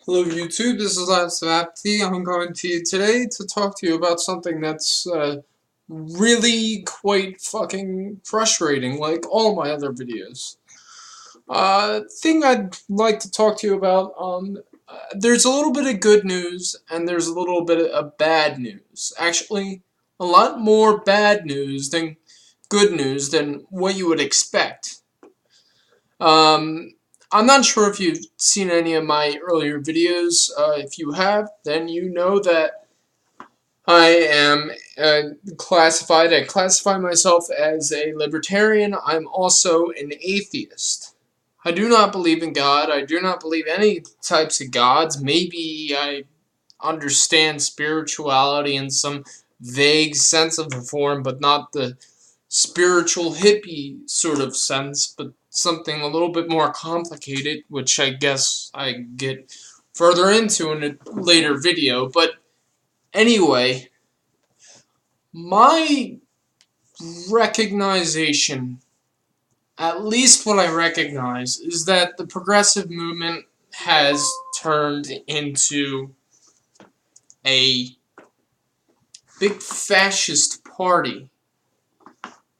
Hello YouTube, this is Lance Apathy. I'm coming to you today to talk to you about something that's really quite fucking frustrating, like all my other videos. Thing I'd like to talk to you about, there's a little bit of good news and there's a little bit of bad news. Actually, a lot more bad news than good news than what you would expect. Um, I'm not sure if you've seen any of my earlier videos. If you have, then you know that I am I classify myself as a libertarian. I'm also an atheist. I do not believe in God. I do not believe any types of gods. Maybe I understand spirituality in some vague sense of the form, but not the spiritual hippie sort of sense, but something a little bit more complicated, which I guess I get further into in a later video. But anyway, my recognition, at least what I recognize, is that the progressive movement has turned into a big fascist party.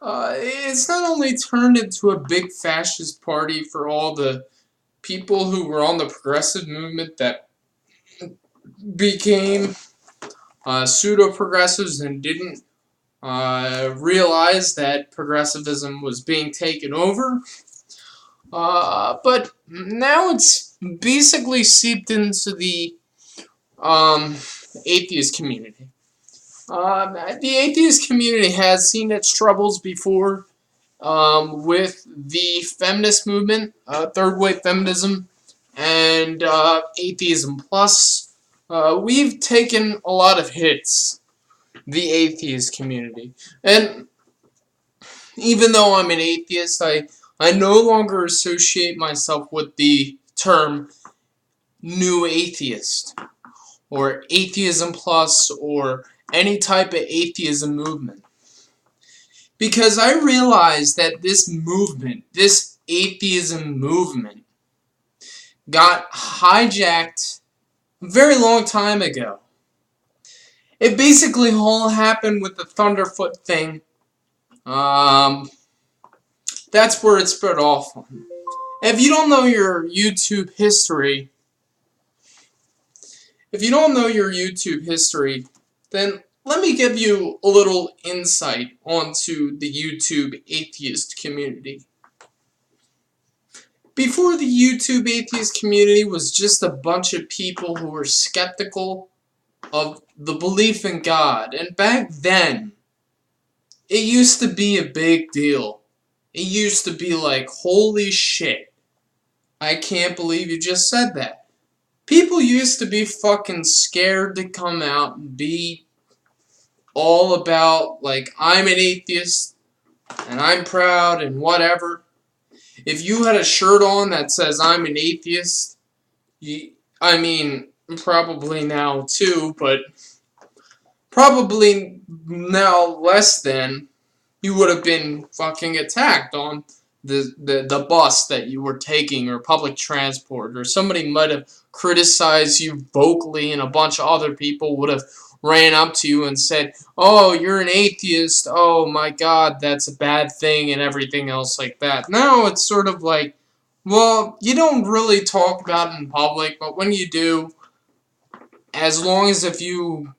It's not only turned into a big fascist party for all the people who were on the progressive movement that became pseudo-progressives and didn't realize that progressivism was being taken over. But now it's basically seeped into the atheist community. The atheist community has seen its troubles before with the feminist movement, third wave feminism, and atheism plus. We've taken a lot of hits, the atheist community. And even though I'm an atheist, I no longer associate myself with the term new atheist or atheism plus or any type of atheism movement. Because I realized that this movement, this atheism movement, got hijacked a very long time ago. It basically all happened with the Thunderfoot thing. That's where it spread off on. If you don't know your YouTube history, then let me give you a little insight onto the YouTube atheist community. Before the YouTube atheist community was just a bunch of people who were skeptical of the belief in God. And back then, it used to be a big deal. It used to be like, holy shit, I can't believe you just said that. People used to be fucking scared to come out and be all about, like, I'm an atheist, and I'm proud, and whatever. If you had a shirt on that says I'm an atheist, I mean, probably now too, but probably now less than, you would have been fucking attacked on the bus that you were taking or public transport, or somebody might have criticized you vocally and a bunch of other people would have ran up to you and said, oh, you're an atheist, oh my god, that's a bad thing, and everything else like that. Now it's sort of like, well, you don't really talk about it in public, but when you do, as long as if you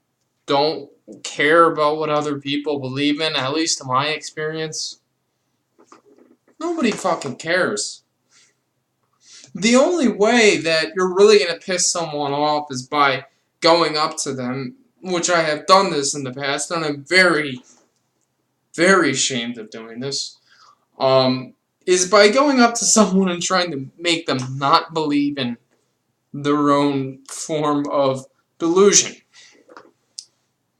don't care about what other people believe in, at least in my experience, nobody fucking cares. The only way that you're really going to piss someone off is by going up to them, which I have done this in the past, and I'm very, very ashamed of doing this, is by going up to someone and trying to make them not believe in their own form of delusion.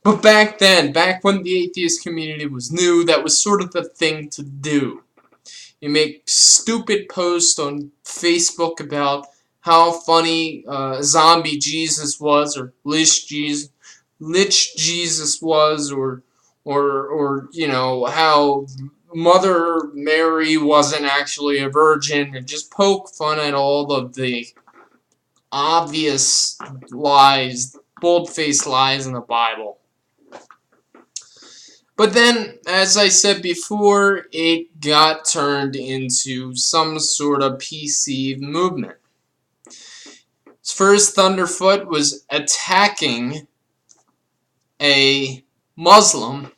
But back then, back when the atheist community was new, that was sort of the thing to do. You make stupid posts on Facebook about how funny zombie Jesus was, or Lich Jesus was, or you know, how Mother Mary wasn't actually a virgin, and just poke fun at all of the obvious lies, bold-faced lies in the Bible. But then, as I said before, it got turned into some sort of PC movement. First, Thunderfoot was attacking a Muslim,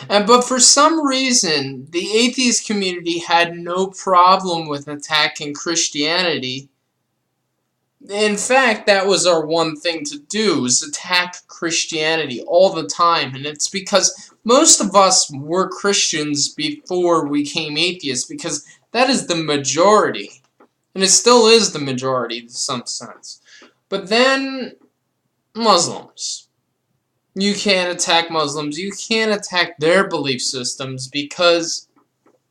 but for some reason, the atheist community had no problem with attacking Christianity. In fact, that was our one thing to do, was attack Christianity all the time. And it's because most of us were Christians before we became atheists, because that is the majority. And it still is the majority in some sense. But then, Muslims. You can't attack Muslims. You can't attack their belief systems because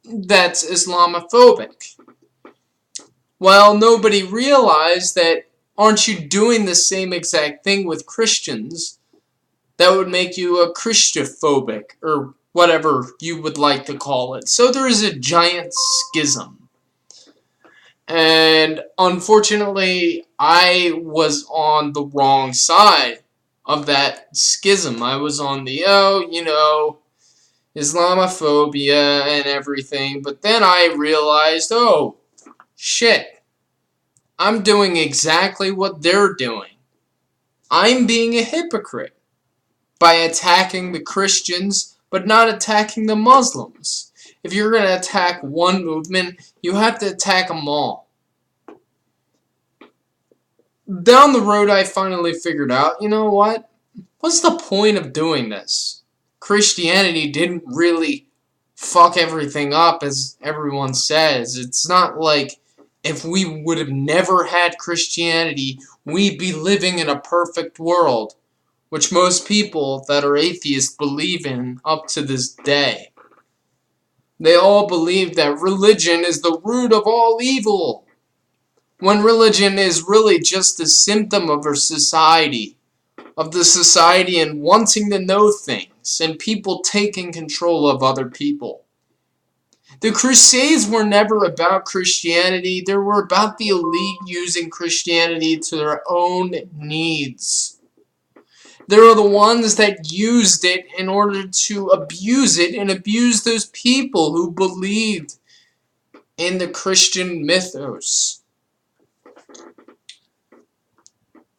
that's Islamophobic. Well, nobody realized that, aren't you doing the same exact thing with Christians? That would make you a Christophobic, or whatever you would like to call it. So there is a giant schism. And unfortunately, I was on the wrong side of that schism. I was on the, Islamophobia and everything. But then I realized, oh, shit, I'm doing exactly what they're doing. I'm being a hypocrite by attacking the Christians, but not attacking the Muslims. If you're going to attack one movement, you have to attack them all. Down the road, I finally figured out, you know what? What's the point of doing this? Christianity didn't really fuck everything up, as everyone says. It's not like if we would have never had Christianity, we'd be living in a perfect world, which most people that are atheists believe in up to this day. They all believe that religion is the root of all evil, when religion is really just a symptom of our society, of the society and wanting to know things, and people taking control of other people. The Crusades were never about Christianity. They were about the elite using Christianity to their own needs. They were the ones that used it in order to abuse it and abuse those people who believed in the Christian mythos.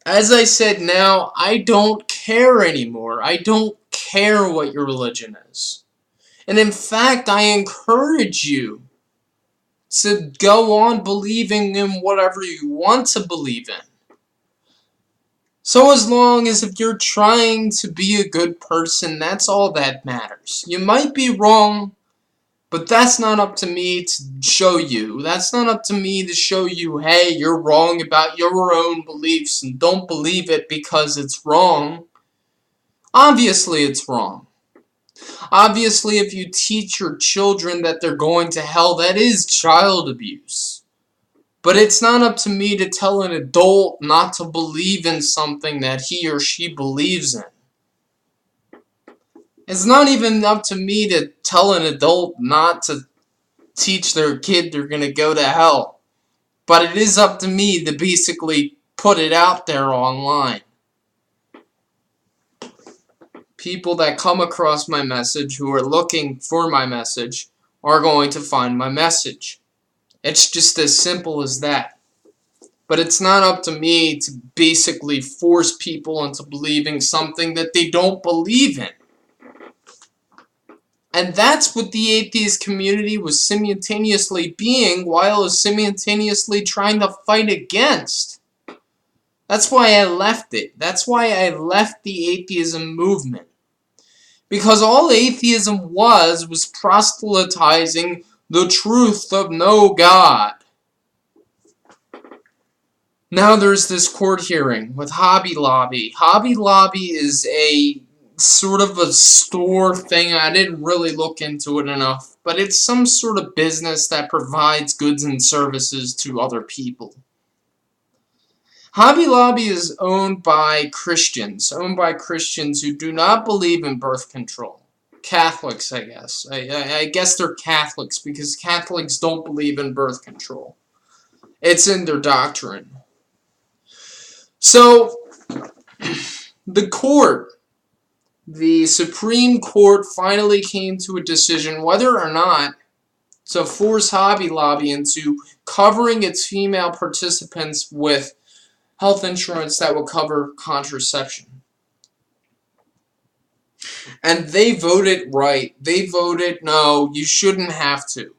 As I said now, I don't care anymore. I don't care what your religion is. And in fact, I encourage you to go on believing in whatever you want to believe in. So as long as if you're trying to be a good person, that's all that matters. You might be wrong, but that's not up to me to show you. That's not up to me to show you, hey, you're wrong about your own beliefs and don't believe it because it's wrong. Obviously it's wrong. Obviously, if you teach your children that they're going to hell, that is child abuse. But it's not up to me to tell an adult not to believe in something that he or she believes in. It's not even up to me to tell an adult not to teach their kid they're going to go to hell. But it is up to me to basically put it out there online. People that come across my message, who are looking for my message, are going to find my message. It's just as simple as that. But it's not up to me to basically force people into believing something that they don't believe in. And that's what the atheist community was simultaneously being, while it was simultaneously trying to fight against. That's why I left it. That's why I left the atheism movement. Because all atheism was proselytizing the truth of no God. Now there's this court hearing with Hobby Lobby. Hobby Lobby is a sort of a store thing. I didn't really look into it enough, but it's some sort of business that provides goods and services to other people. Hobby Lobby is owned by Christians who do not believe in birth control. Catholics, I guess. I guess they're Catholics because Catholics don't believe in birth control. It's in their doctrine. So, the court, the Supreme Court, finally came to a decision whether or not to force Hobby Lobby into covering its female participants with health insurance that would cover contraception. And they voted right. They voted no, you shouldn't have to.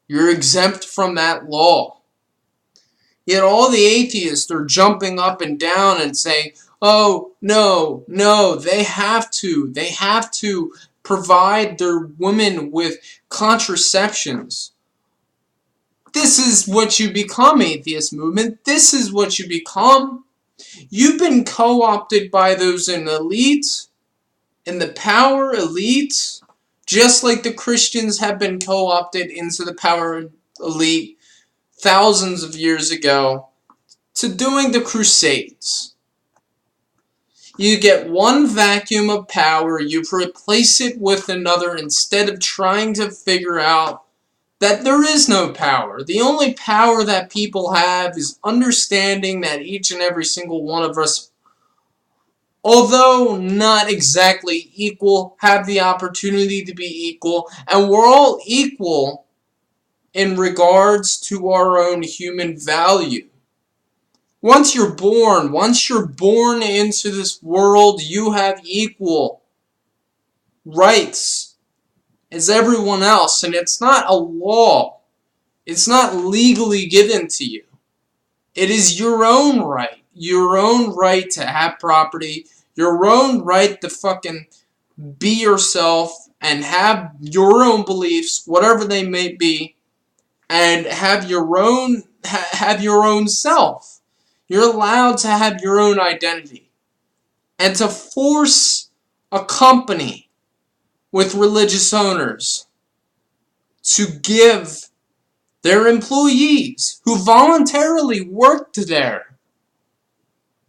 You're exempt from that law. Yet all the atheists are jumping up and down and saying, oh, no, no, they have to. They have to provide their women with contraceptions. This is what you become, atheist movement. This is what you become. You've been co-opted by those in elites, in the power elites, just like the Christians have been co-opted into the power elite thousands of years ago to doing the Crusades. You get one vacuum of power, you replace it with another instead of trying to figure out that there is no power. The only power that people have is understanding that each and every single one of us, although not exactly equal, have the opportunity to be equal, and we're all equal in regards to our own human value. Once you're born into this world, you have equal rights as everyone else, and it's not a law. It's not legally given to you. It is your own right to have property, your own right to fucking be yourself and have your own beliefs, whatever they may be, and have your own self. You're allowed to have your own identity. And to force a company with religious owners to give their employees who voluntarily worked there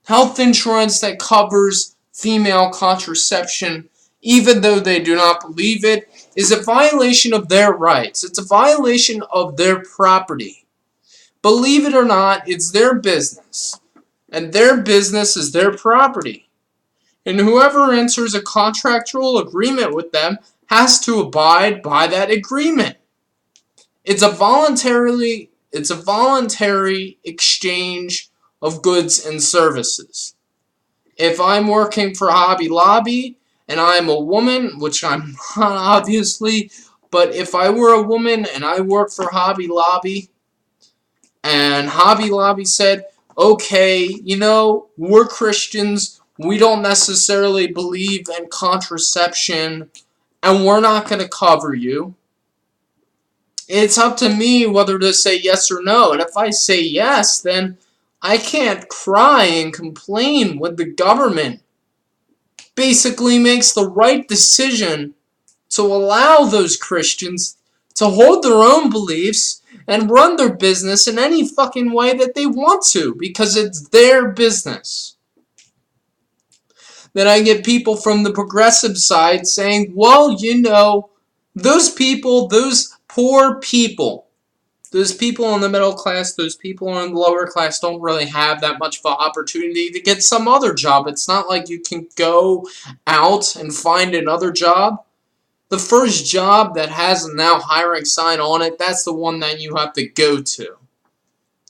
health insurance that covers female contraception, even though they do not believe it, is a violation of their rights. It's a violation of their property. Believe it or not, it's their business. And their business is their property. And whoever enters a contractual agreement with them has to abide by that agreement. It's a voluntary exchange of goods and services. If I'm working for Hobby Lobby and I'm a woman, which I'm not obviously, but if I were a woman and I worked for Hobby Lobby and Hobby Lobby said, okay, we're Christians, we don't necessarily believe in contraception, and we're not going to cover you. It's up to me whether to say yes or no. And if I say yes, then I can't cry and complain when the government basically makes the right decision to allow those Christians to hold their own beliefs and run their business in any fucking way that they want to, because it's their business. Then I get people from the progressive side saying, well, those people, those poor people, those people in the middle class, those people in the lower class don't really have that much of an opportunity to get some other job. It's not like you can go out and find another job. The first job that has a now hiring sign on it, that's the one that you have to go to.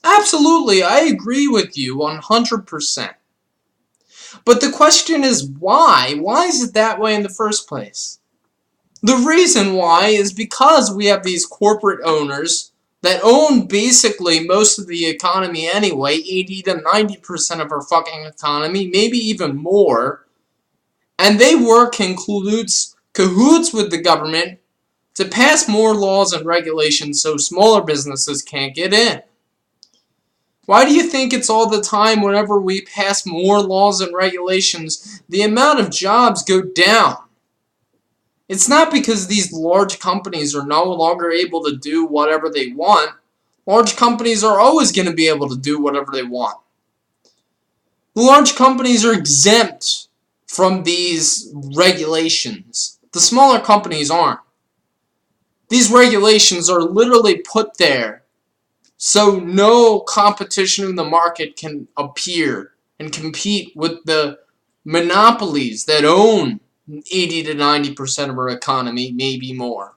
Absolutely, I agree with you 100%. But the question is why? Why is it that way in the first place? The reason why is because we have these corporate owners that own basically most of the economy anyway, 80 to 90% of our fucking economy, maybe even more, and they work in cahoots with the government to pass more laws and regulations so smaller businesses can't get in. Why do you think it's all the time whenever we pass more laws and regulations, the amount of jobs go down? It's not because these large companies are no longer able to do whatever they want. Large companies are always going to be able to do whatever they want. The large companies are exempt from these regulations. The smaller companies aren't. These regulations are literally put there so no competition in the market can appear and compete with the monopolies that own 80 to 90% of our economy, maybe more.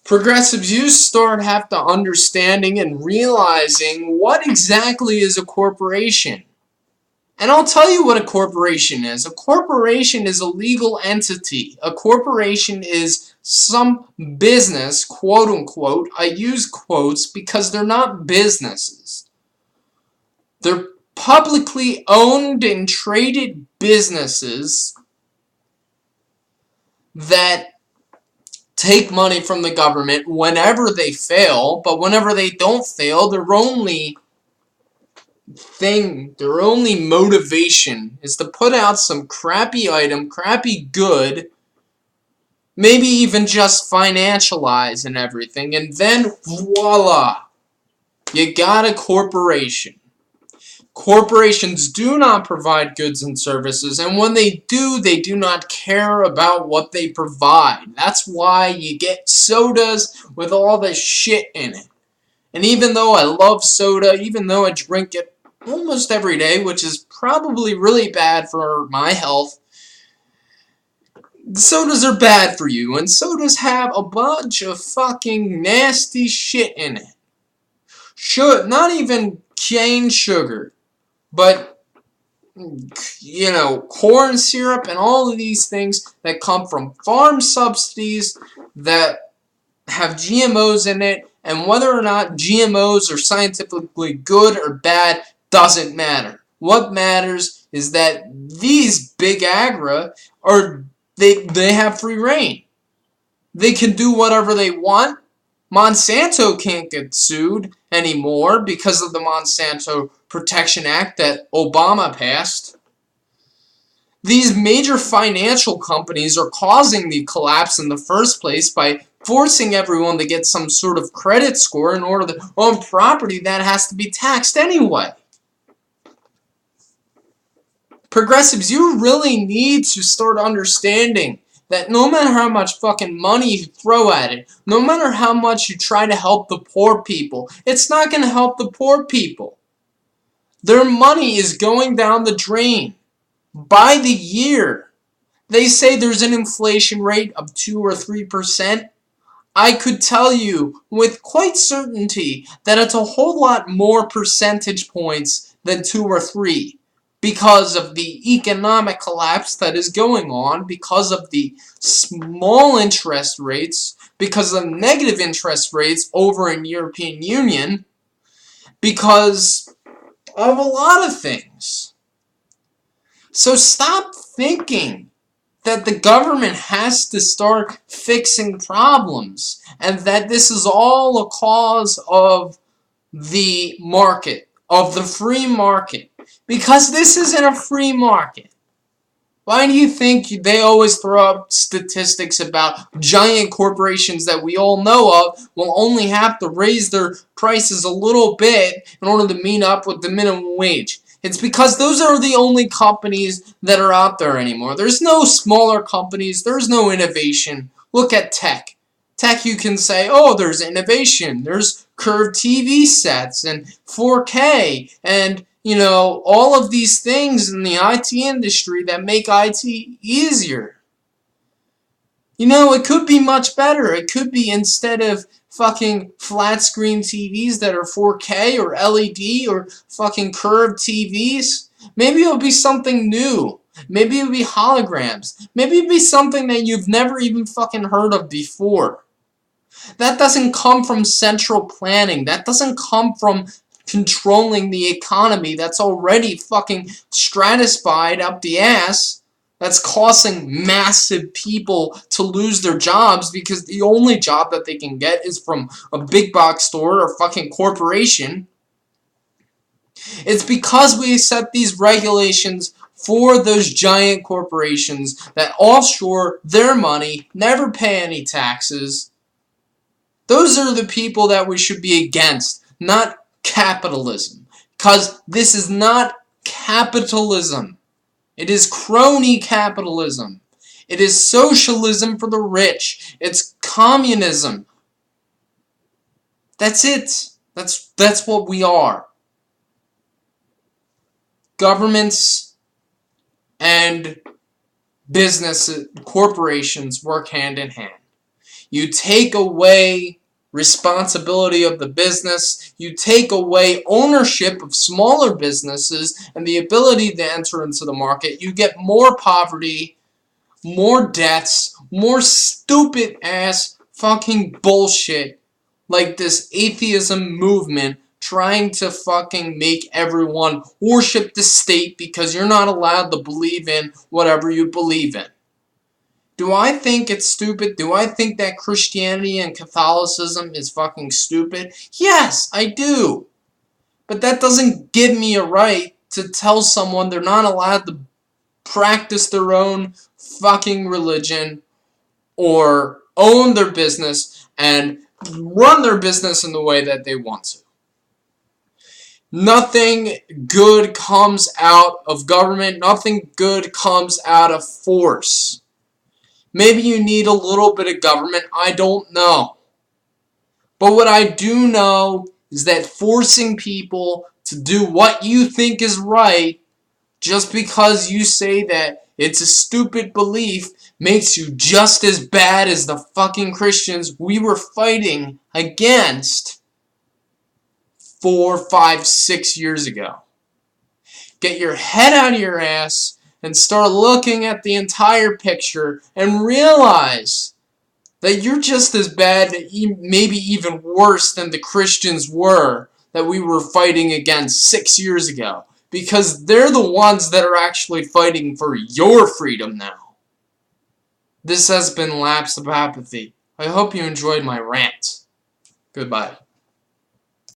Progressives, you start have to understanding and realizing what exactly is a corporation. And I'll tell you what a corporation is. A corporation is a legal entity. A corporation is some business, quote unquote. I use quotes because they're not businesses. They're publicly owned and traded businesses that take money from the government whenever they fail, but whenever they don't fail, their only motivation is to put out some crappy item, crappy good, maybe even just financialize and everything, and then voila, you got a corporation. Corporations do not provide goods and services, and when they do not care about what they provide. That's why you get sodas with all this shit in it. And even though I love soda, even though I drink it almost every day, which is probably really bad for my health, sodas are bad for you, and sodas have a bunch of fucking nasty shit in it. Not even cane sugar, but, you know, corn syrup and all of these things that come from farm subsidies that have GMOs in it, and whether or not GMOs are scientifically good or bad doesn't matter. What matters is that these big agra they have free reign. They can do whatever they want. Monsanto can't get sued anymore because of the Monsanto Protection Act that Obama passed. These major financial companies are causing the collapse in the first place by forcing everyone to get some sort of credit score in order to own property that has to be taxed anyway. Progressives, you really need to start understanding that no matter how much fucking money you throw at it, no matter how much you try to help the poor people, it's not going to help the poor people. Their money is going down the drain. By the year, they say there's an inflation rate of 2 or 3%. I could tell you with quite certainty that it's a whole lot more percentage points than 2 or 3 because of the economic collapse that is going on, because of the small interest rates, because of negative interest rates over in European Union, because of a lot of things. So stop thinking that the government has to start fixing problems and that this is all a cause of the market, of the free market. Because this isn't a free market. Why do you think they always throw up statistics about giant corporations that we all know of will only have to raise their prices a little bit in order to meet up with the minimum wage? It's because those are the only companies that are out there anymore. There's no smaller companies. There's no innovation. Look at tech. Tech, you can say, oh, there's innovation. There's curved TV sets and 4K and, you know, all of these things in the IT industry that make IT easier. You know, it could be much better. It could be, instead of fucking flat screen TVs that are 4K or LED or fucking curved TVs, maybe it'll be something new. Maybe it'll be holograms. Maybe it'll be something that you've never even fucking heard of before. That doesn't come from central planning. That doesn't come from controlling the economy that's already fucking stratified up the ass. That's causing massive people to lose their jobs because the only job that they can get is from a big box store or fucking corporation. It's because we set these regulations for those giant corporations that offshore their money, never pay any taxes. Those are the people that we should be against, not capitalism. Because this is not capitalism. It is crony capitalism. It is socialism for the rich. It's communism. That's it. That's what we are. governments and businesses, corporations work hand in hand. You take away responsibility of the business, you take away ownership of smaller businesses and the ability to enter into the market, you get more poverty, more debts, more stupid ass fucking bullshit like this atheism movement trying to fucking make everyone worship the state because you're not allowed to believe in whatever you believe in. Do I think it's stupid? Do I think that Christianity and Catholicism is fucking stupid? Yes, I do. But that doesn't give me a right to tell someone they're not allowed to practice their own fucking religion or own their business and run their business in the way that they want to. Nothing good comes out of government. Nothing good comes out of force. Maybe you need a little bit of government. I don't know. But what I do know is that forcing people to do what you think is right just because you say that it's a stupid belief makes you just as bad as the fucking Christians we were fighting against 4, 5, 6 years ago. Get your head out of your ass and start looking at the entire picture and realize that you're just as bad, maybe even worse than the Christians were that we were fighting against 6 years ago. Because they're the ones that are actually fighting for your freedom now. This has been Lapse of Apathy. I hope you enjoyed my rant. Goodbye.